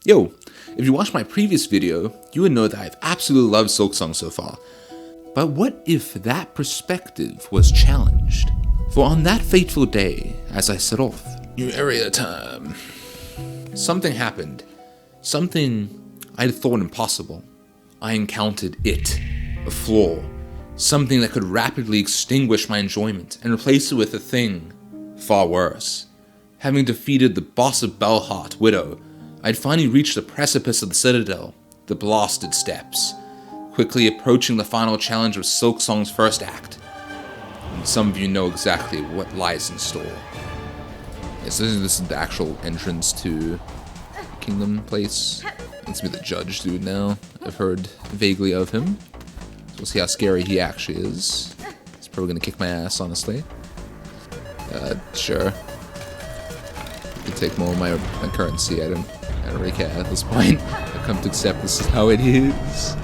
Yo, if you watched my previous video, you would know that I've absolutely loved Silksong so far. But what if that perspective was challenged? For on that fateful day, as I set off, new area time, something happened. Something I'd thought impossible. I encountered it, a flaw, something that could rapidly extinguish my enjoyment and replace it with a thing far worse. Having defeated the boss of Belheart, Widow, I'd finally reached the precipice of the Citadel, the blasted steps, quickly approaching the final challenge of Silksong's first act. And some of you know exactly what lies in store. Yes, this is the actual entrance to Kingdom Place. It's me, the judge dude now. I've heard vaguely of him. So we'll see how scary he actually is. He's probably gonna kick my ass, honestly. Sure. You can take more of my currency. I don't really care at this point. I've come to accept this is how it is.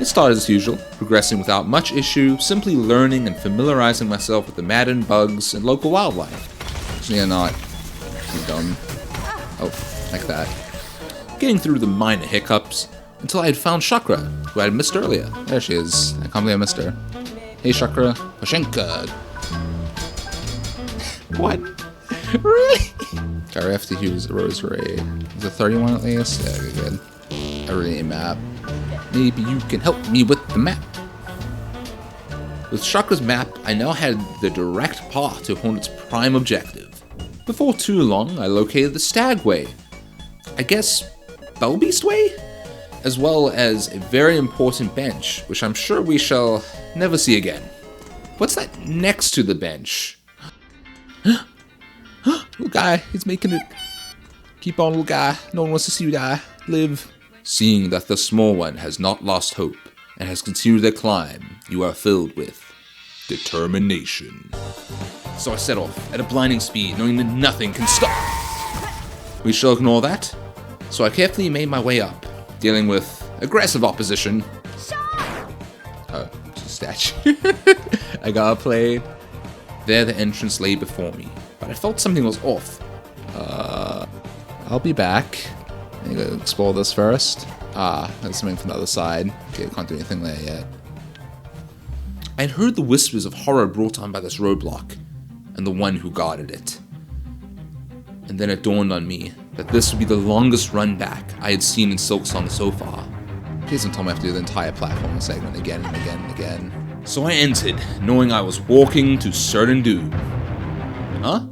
It started as usual, progressing without much issue, simply learning and familiarizing myself with the Madden bugs and local wildlife. So yeah, not too dumb. Oh, like that. Getting through the minor hiccups until I had found Chakra, who I had missed earlier. There she is. I can't believe I missed her. Hey Chakra, Pashenka. What? Really? Sorry, I have to use a rosary. Is it 31 at least? Yeah, okay, good. I really need a map. Maybe you can help me with the map. With Chakra's map, I now had the direct path to Hornet's prime objective. Before too long, I located the Stagway. I guess Bellbeast Way? As well as a very important bench, which I'm sure we shall never see again. What's that next to the bench? Little guy, he's making it. Keep on, little guy. No one wants to see you die. Live. Seeing that the small one has not lost hope and has continued their climb, you are filled with determination. So I set off at a blinding speed, knowing that nothing can stop. We shall ignore that. So I carefully made my way up, dealing with aggressive opposition. Oh, just a statue. I gotta play. There the entrance lay before me, but I felt something was off. I'll be back. I need to explore this first. There's something from the other side. Okay, I can't do anything there yet. I'd heard the whispers of horror brought on by this roadblock, and the one who guarded it. And then it dawned on me that this would be the longest run back I had seen in Silksong so far. Please don't tell me I have to do the entire platforming segment again and again and again. So I entered, knowing I was walking to certain doom. Huh?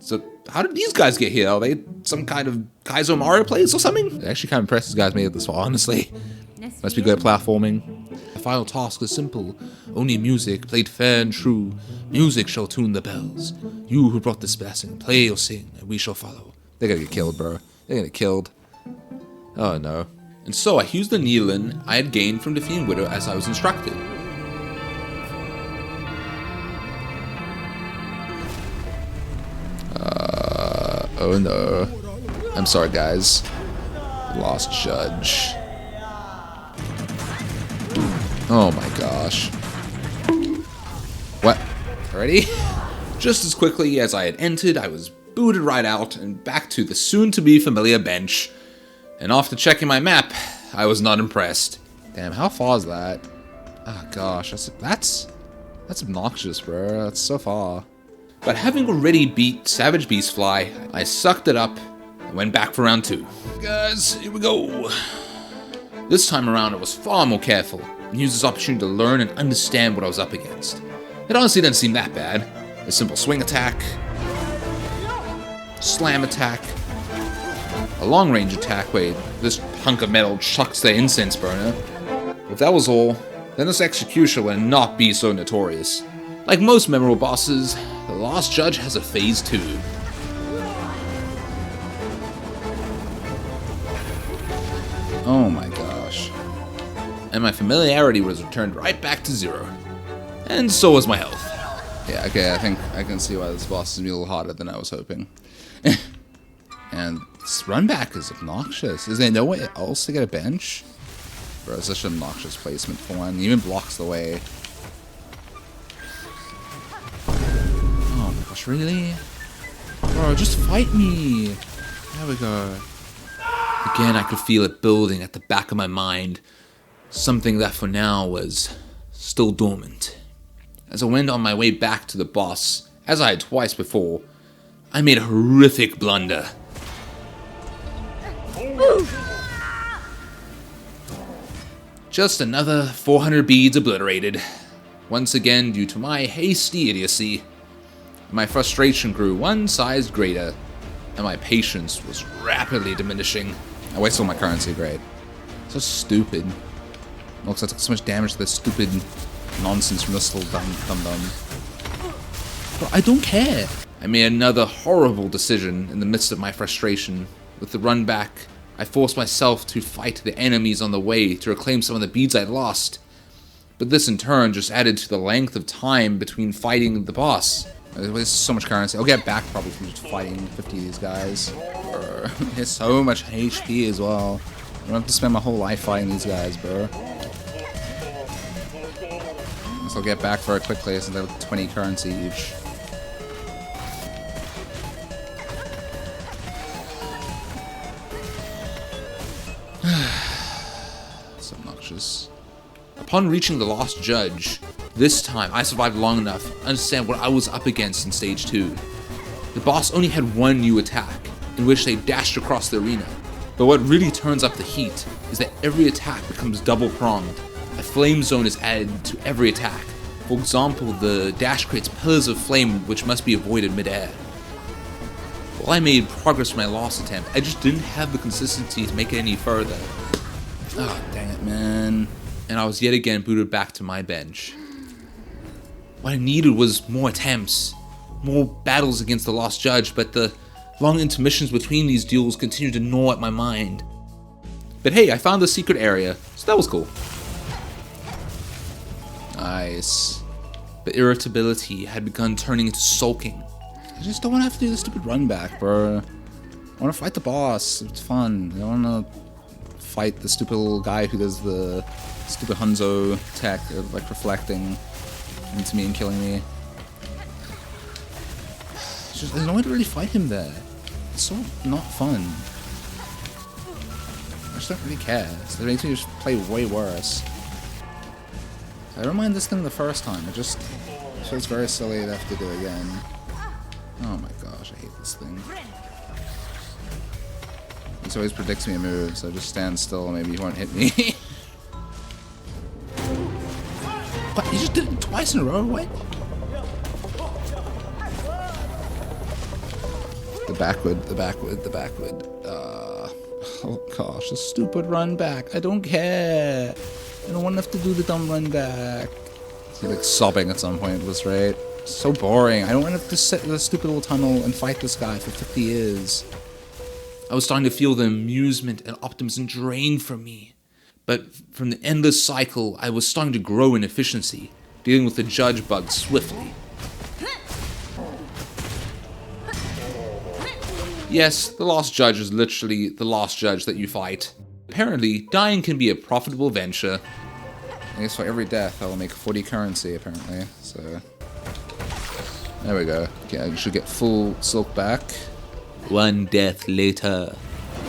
So how did these guys get here? Are they some kind of Kaizo Mario plays or something? Actually kind of impressed these guys made it this far, honestly. Must be good at platforming. The final task is simple. Only music, played fair and true. Music shall tune the bells. You who brought this blessing, play or sing, and we shall follow. They're gonna get killed, bro. They're gonna get killed. Oh no. And so I used the Neolin I had gained from defeating Widow as I was instructed. Oh no. I'm sorry, guys. Lost Judge. Oh my gosh. What? Already? Just as quickly as I had entered, I was booted right out and back to the soon-to-be familiar bench. And after checking my map, I was not impressed. Damn, how far is that? Oh gosh, that's obnoxious, bro. That's so far. But having already beat Savage Beastfly, I sucked it up and went back for round 2. Guys, here we go. This time around, I was far more careful and used this opportunity to learn and understand what I was up against. It honestly didn't seem that bad. A simple swing attack, slam attack, a long range attack where this hunk of metal chucks the incense burner. If that was all, then this execution would not be so notorious. Like most memorable bosses, the Lost Judge has a phase 2. Oh my gosh. And my familiarity was returned right back to 0. And so was my health. Yeah, okay, I think I can see why this boss is a little harder than I was hoping. And this run back is obnoxious. Is there no way else to get a bench? Bro, it's such an obnoxious placement for one. It even blocks the way. Oh my gosh, really? Bro, just fight me. There we go. Again, I could feel it building at the back of my mind, something that for now was still dormant. As I went on my way back to the boss, as I had twice before, I made a horrific blunder. Just another 400 beads obliterated, once again due to my hasty idiocy. My frustration grew one size greater, and my patience was rapidly diminishing. I wasted all my currency, great. So stupid. Looks like I took so much damage to this stupid nonsense from this little dum-dum. But I don't care. I made another horrible decision in the midst of my frustration. With the run back, I forced myself to fight the enemies on the way to reclaim some of the beads I'd lost. But this in turn just added to the length of time between fighting the boss. There's so much currency. I'll get back probably from just fighting 50 of these guys. There's so much HP as well. I don't have to spend my whole life fighting these guys, bro. Guess I'll get back very quickly since I have 20 currency each. It's obnoxious. Upon reaching the Lost Judge, this time I survived long enough to understand what I was up against in Stage 2. The boss only had one new attack, in which they dashed across the arena. But what really turns up the heat is that every attack becomes double-pronged. A flame zone is added to every attack. For example, the dash creates pillars of flame which must be avoided mid-air. While I made progress from my last attempt, I just didn't have the consistency to make it any further. Oh, dang it, man. And I was yet again booted back to my bench. What I needed was more attempts, more battles against the Lost Judge, but the long intermissions between these duels continued to gnaw at my mind. But hey, I found the secret area, so that was cool. Nice. But irritability had begun turning into sulking. I just don't want to have to do the stupid run back, bro. I want to fight the boss. It's fun. I don't want to fight the stupid little guy who does the stupid Hunzo tech of like reflecting into me and killing me. There's no way to really fight him there. It's so not fun. I just don't really care. So it makes me just play way worse. I don't mind this thing the first time. It just feels very silly to have to do it again. Oh my gosh, I hate this thing. This always predicts me a move, so just stand still, maybe he won't hit me. What? You just did it twice in a row? What? The backward. Oh gosh, the stupid run back. I don't care. I don't want to have to do the dumb run back. He's like sobbing at some point, was right. So boring. I don't want to have to sit in the stupid little tunnel and fight this guy for 50 years. I was starting to feel the amusement and optimism drain from me. But from the endless cycle, I was starting to grow in efficiency, dealing with the judge bug swiftly. Yes, the Lost Judge is literally the last judge that you fight. Apparently, dying can be a profitable venture. I guess for every death, I will make 40 currency, apparently, so... There we go. Okay, I should get full silk back. One death later.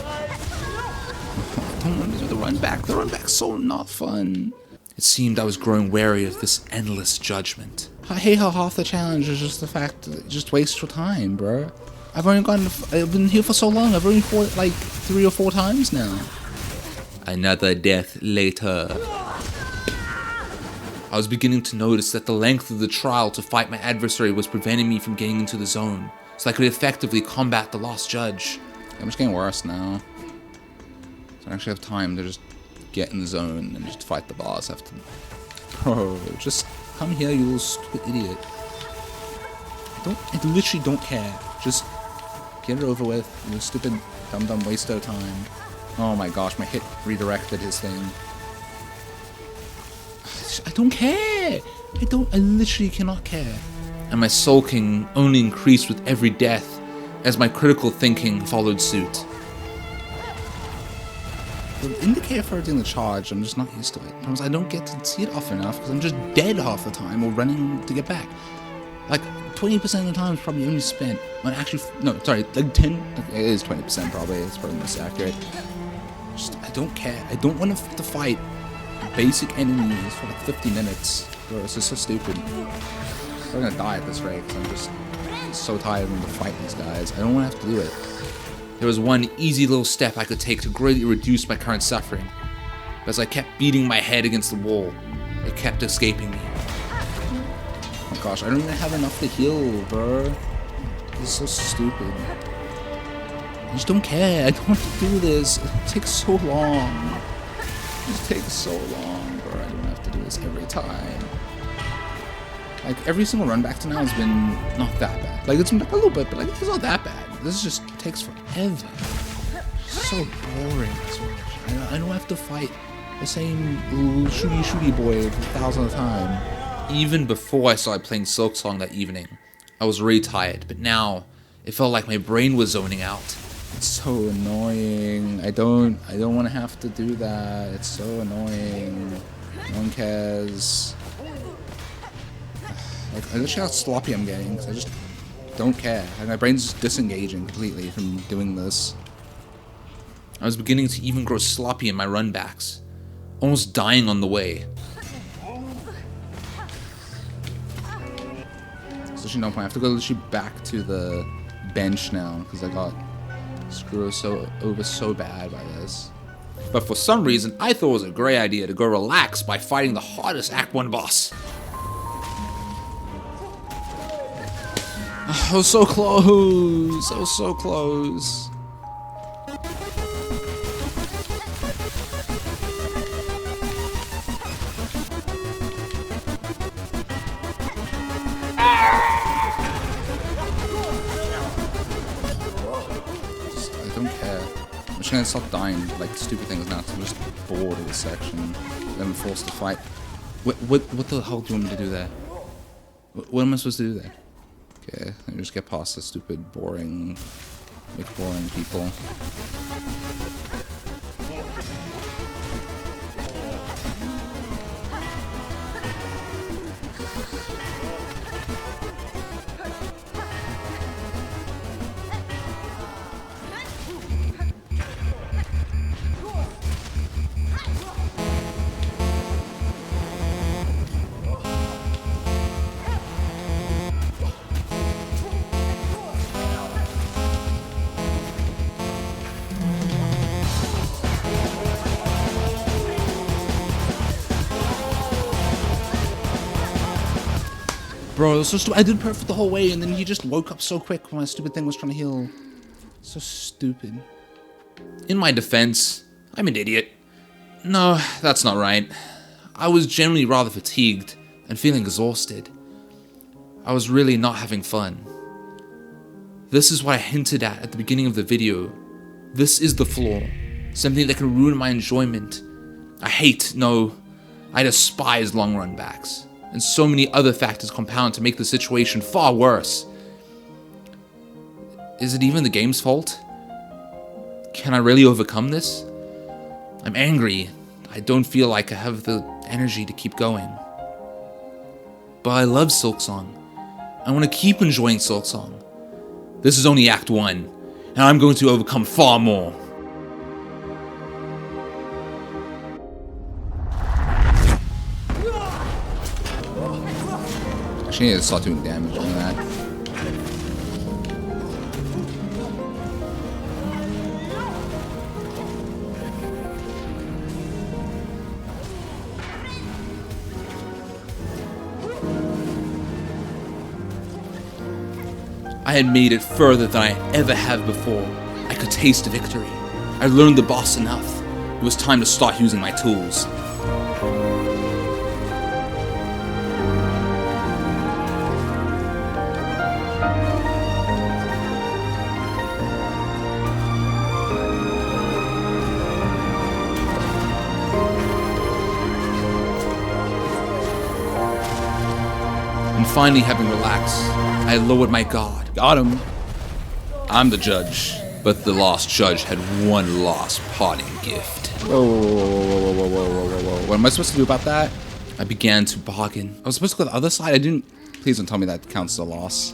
I don't want to do the run back. The run back's so not fun. It seemed I was growing wary of this endless judgment. I hate how half the challenge is just the fact that it just wastes your time, bro. I've been here for so long. I've only fought like 3 or 4 times now. Another death later. I was beginning to notice that the length of the trial to fight my adversary was preventing me from getting into the zone, so I could effectively combat the Lost Judge. I'm just getting worse now. So I actually have time to just get in the zone and just fight the boss after. Bro, just come here, you little stupid idiot. I literally don't care. Just get it over with, you stupid dumb waste of time. Oh my gosh, my hit redirected his thing. I don't care! I literally cannot care. And my sulking only increased with every death, as my critical thinking followed suit. The indicator for doing the charge, I'm just not used to it. Because I don't get to see it often enough, because I'm just dead half the time, or running to get back. Like, 20% of the time is probably only spent on actually... No, sorry, like 10... It is 20% probably, it's probably most accurate. don't care. I don't want to fight basic enemies for like 50 minutes. Bro, this is so stupid. I'm gonna die at this rate because I'm just so tired of having to fight these guys. I don't want to have to do it. There was one easy little step I could take to greatly reduce my current suffering. But as I kept beating my head against the wall, it kept escaping me. Oh gosh, I don't even have enough to heal, bro. This is so stupid. I just don't care. I don't want to do this. It takes so long. It takes so long, bro. I don't have to do this every time. Like, every single run back to now has been not that bad. Like, it's been like a little bit, but like, it's not that bad. This just takes forever. It's so boring. I don't have to fight the same shooty boy 1,000 at a time. Even before I started playing Silksong that evening, I was really tired, but now it felt like my brain was zoning out. It's so annoying. I don't want to have to do that. It's so annoying. No one cares. Like, I literally how sloppy I'm getting, because I just don't care. Like, my brain's just disengaging completely from doing this. I was beginning to even grow sloppy in my runbacks, almost dying on the way. So actually no point. I have to go literally back to the bench now, because I got screwed over so bad by this. But for some reason, I thought it was a great idea to go relax by fighting the hardest Act 1 boss. I was so close. I was so close. I don't care. I'm just gonna stop dying like stupid things now because I'm just bored of this section. I'm forced to fight. What the hell do you want me to do there? What am I supposed to do there? Okay, let me just get past the stupid, boring people. Bro, it was so stupid. I did perfect the whole way, and then he just woke up so quick when my stupid thing was trying to heal. So stupid. In my defense, I'm an idiot. No, that's not right. I was generally rather fatigued and feeling exhausted. I was really not having fun. This is what I hinted at the beginning of the video. This is the flaw. Something that can ruin my enjoyment. I despise long run backs. And so many other factors compound to make the situation far worse. Is it even the game's fault? Can I really overcome this? I'm angry. I don't feel like I have the energy to keep going. But I love Silksong. I want to keep enjoying Silksong. This is only Act 1, and I'm going to overcome far more. I need to start doing damage on that. I had made it further than I ever have before. I could taste victory. I learned the boss enough. It was time to start using my tools. And finally, having relaxed, I lowered my guard. Got him. I'm the judge, but the lost judge had one last parting gift. Whoa. What am I supposed to do about that? I began to bargain. I was supposed to go to the other side. I didn't. Please don't tell me that counts as a loss.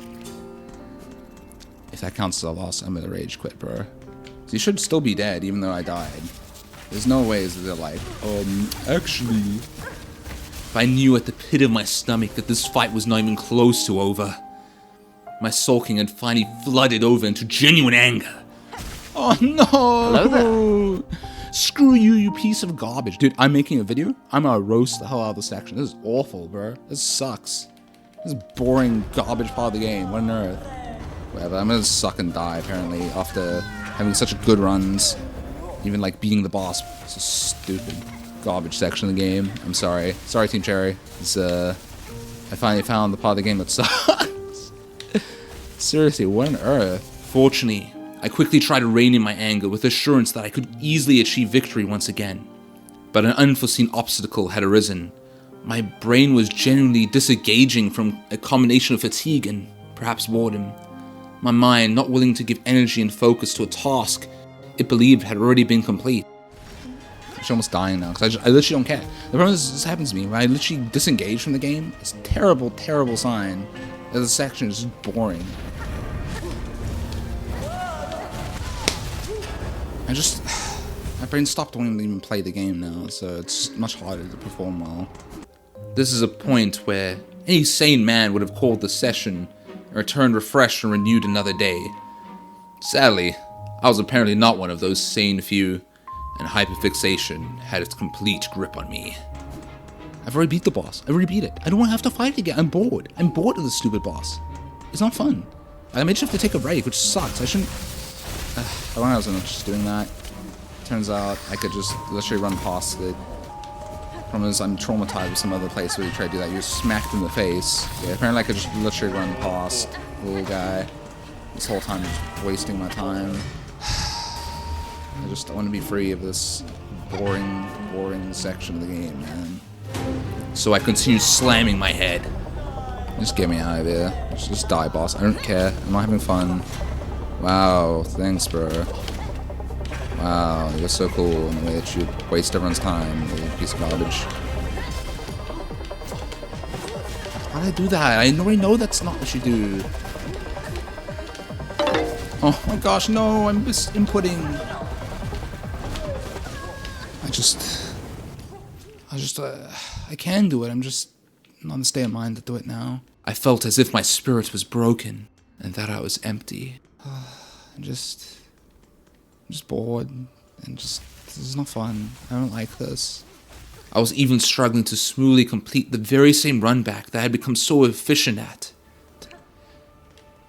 If that counts as a loss, I'm gonna rage quit, bro. You should still be dead, even though I died. There's no ways that they're like, actually. If I knew at the pit of my stomach that this fight was not even close to over. My sulking had finally flooded over into genuine anger. Oh no! Hello there. Screw you, you piece of garbage. Dude, I'm making a video. I'm gonna roast the hell out of this section. This is awful, bro. This sucks. This is boring garbage part of the game. What on earth? Whatever, I'm gonna suck and die, apparently, after having such good runs. Even, like, beating the boss. It's a stupid garbage section of the game. I'm sorry. Sorry, Team Cherry. It's, I finally found the part of the game that sucks. Seriously, what on earth? Fortunately, I quickly tried to rein in my anger with assurance that I could easily achieve victory once again. But an unforeseen obstacle had arisen. My brain was genuinely disengaging from a combination of fatigue and perhaps boredom. My mind not willing to give energy and focus to a task it believed had already been complete. I'm almost dying now, because I literally don't care. The problem is, this happens to me, when I literally disengage from the game, it's a terrible, terrible sign that the section is just boring. My brain stopped wanting to even play the game now, so it's much harder to perform well. This is a point where any sane man would have called the session and returned refreshed and renewed another day. Sadly, I was apparently not one of those sane few, and hyperfixation had its complete grip on me. I've already beat the boss. I already beat it. I don't want to have to fight it again. I'm bored. I'm bored of this stupid boss. It's not fun. I may just have to take a break, which sucks. I shouldn't... I don't know, I was just doing that. Turns out I could just literally run past it. Problem is, I'm traumatized with some other place where you try to do that. You're smacked in the face. Yeah, apparently I could just literally run past the little guy. This whole time just wasting my time. I want to be free of this boring, boring section of the game, man. So I continued slamming my head. Just get me out of here. Just die, boss. I don't care. I'm not having fun. Wow, thanks, bro. Wow, you're so cool in the way that you waste everyone's time, you piece of garbage. Why did I do that? I already know that's not what you do. Oh my gosh, no, I'm just inputting. I can do it. I'm just not in the state of mind to do it now. I felt as if my spirit was broken and that I was empty. I'm just bored and this is not fun. I don't like this. I was even struggling to smoothly complete the very same run back that I had become so efficient at.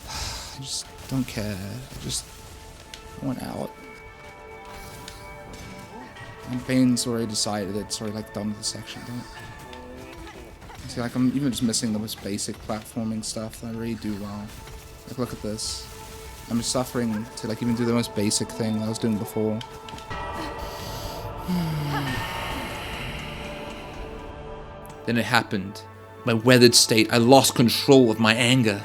I just don't care. I just want out. My brain's already decided it's already like done with the section. I see, like I'm even just missing the most basic platforming stuff that I really do well. Like look at this. I'm just suffering to like even do the most basic thing that I was doing before. Then it happened. My weathered state, I lost control of my anger.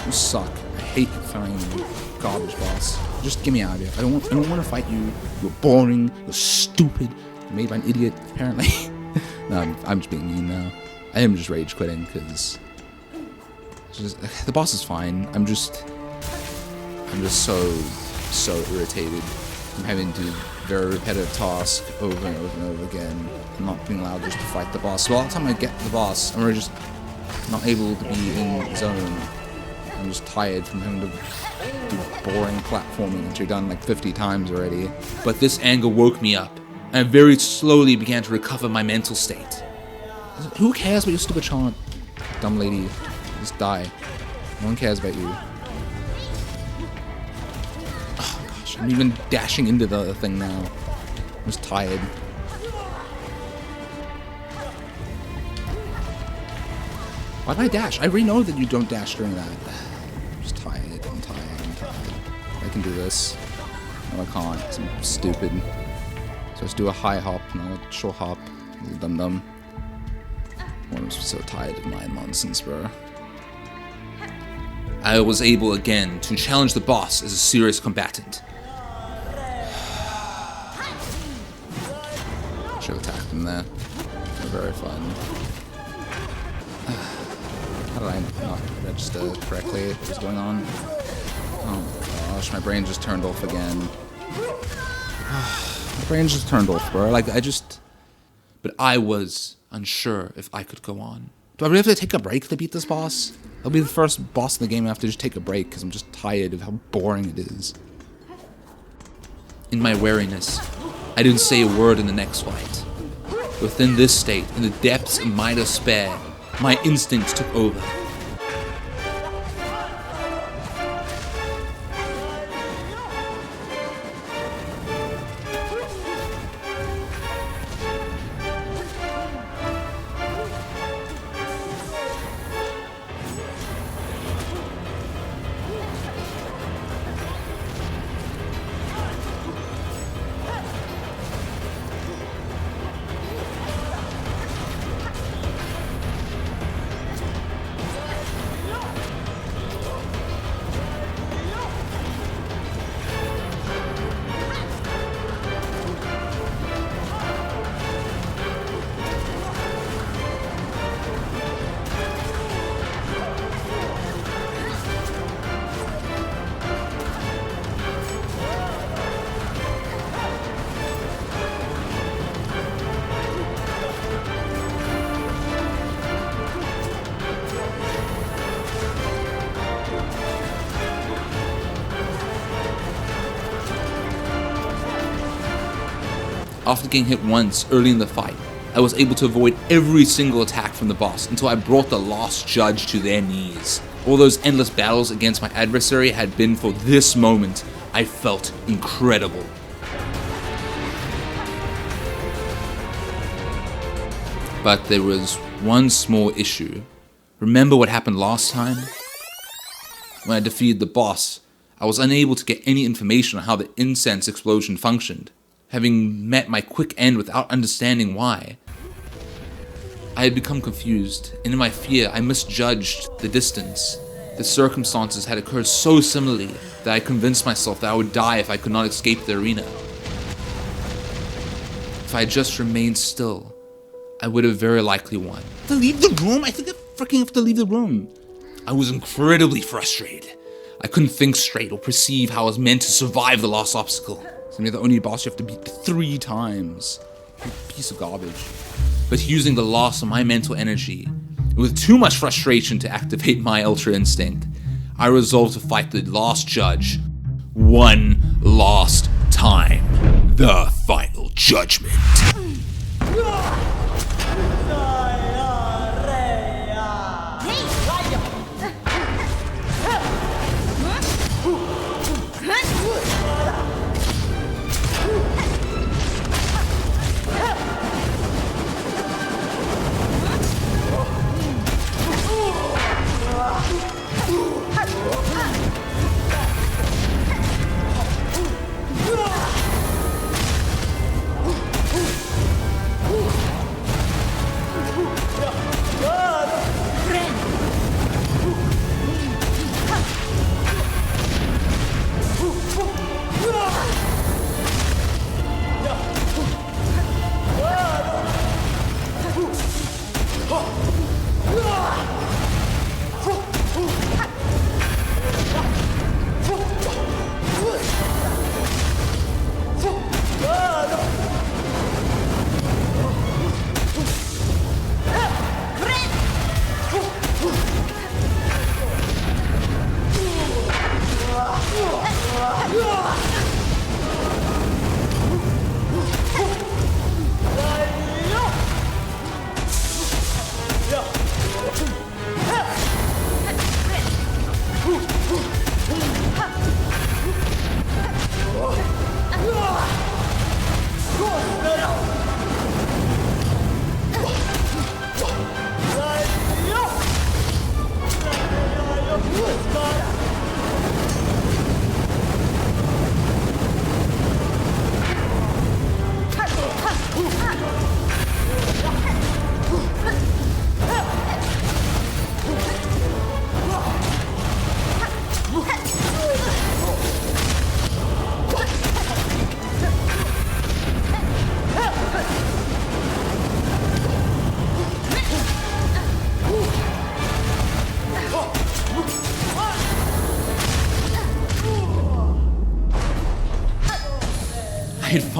You suck. I hate fighting you, garbage boss. Just get me out of here. I don't want to fight you. You're boring. You're stupid. You're made by an idiot, apparently. No, I'm just being mean now. I am just rage quitting because the boss is fine. I'm just so irritated from having to do very repetitive tasks over and over and over again and not being allowed just to fight the boss. So all the time I get to the boss, I'm really just not able to be in the zone. I'm just tired from having to do boring platforming that you've done like 50 times already. But this anger woke me up, and I very slowly began to recover my mental state. Who cares about your stupid chant? Dumb lady. Just die. No one cares about you. Oh gosh, I'm even dashing into the other thing now. I'm just tired. Why did I dash? I already know that you don't dash during that. I'm just tired. I'm tired. I can do this. No, I can't. 'Cause I'm stupid. So let's do a high hop, not a short hop. Little dum-dum. I'm so tired of my nonsense, bro. I was able again to challenge the boss as a serious combatant. Should have attacked him there. Very fun. How did I not register correctly what was going on? Oh my gosh, my brain just turned off again. My brain just turned off, bro. Like, But I was unsure if I could go on. Do I really have to take a break to beat this boss? It'll be the first boss in the game I have to just take a break because I'm just tired of how boring it is. In my wariness, I didn't say a word in the next fight. Within this state, in the depths of my despair, my instincts took over. After getting hit once early in the fight, I was able to avoid every single attack from the boss until I brought the Lost Judge to their knees. All those endless battles against my adversary had been for this moment. I felt incredible. But there was one small issue. Remember what happened last time? When I defeated the boss, I was unable to get any information on how the incense explosion functioned, having met my quick end without understanding why. I had become confused, and in my fear, I misjudged the distance. The circumstances had occurred so similarly that I convinced myself that I would die if I could not escape the arena. If I had just remained still, I would have very likely won. To leave the room? I think I freaking have to leave the room. I was incredibly frustrated. I couldn't think straight or perceive how I was meant to survive the last obstacle. So you're the only boss you have to beat 3 times. You piece of garbage. But using the last of my mental energy, and with too much frustration to activate my Ultra Instinct, I resolved to fight the Last Judge one last time. The Final Judgment.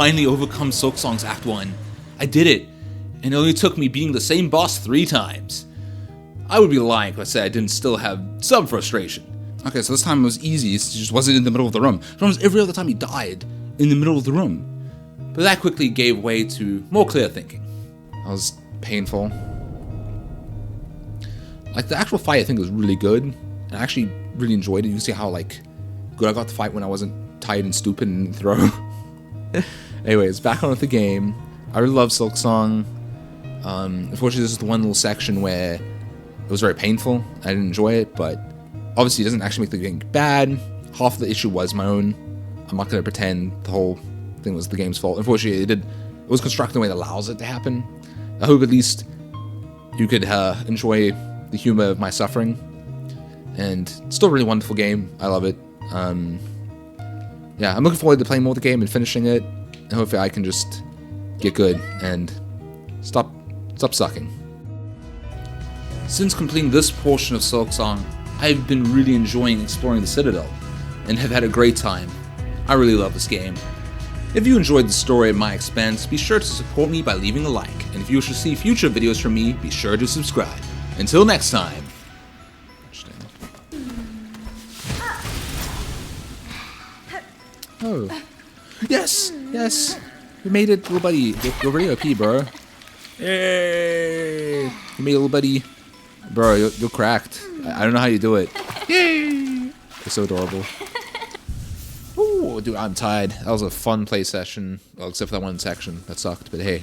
finally overcome Silksong's Act 1. I did it, and it only took me beating the same boss 3 times. I would be lying if I said I didn't still have some frustration. Okay, so this time it was easy, it just wasn't in the middle of the room. Almost every other time he died in the middle of the room. But that quickly gave way to more clear thinking. That was painful. Like, the actual fight I think was really good, and I actually really enjoyed it. You can see how, like, good I got to fight when I wasn't tired and stupid and didn't throw. Anyways, back on with the game. I really love Silksong. Unfortunately, this is the one little section where it was very painful. I didn't enjoy it, but obviously it doesn't actually make the game bad. Half of the issue was my own. I'm not going to pretend the whole thing was the game's fault. Unfortunately, it was constructed in a way that allows it to happen. I hope at least you could enjoy the humor of my suffering. And it's still a really wonderful game. I love it. Yeah, I'm looking forward to playing more of the game and finishing it. And hopefully I can just get good and stop sucking. Since completing this portion of Silksong, I've been really enjoying exploring the Citadel, and have had a great time. I really love this game. If you enjoyed the story at my expense, be sure to support me by leaving a like, and if you wish to see future videos from me, be sure to subscribe. Until next time. Oh. Yes! Yes! We made it, little buddy. You're really OP, bro. Yay! You made it, little buddy. Bro, you're cracked. I don't know how you do it. Yay! You're so adorable. Ooh, dude, I'm tired. That was a fun play session. Well, except for that one section. That sucked, but hey.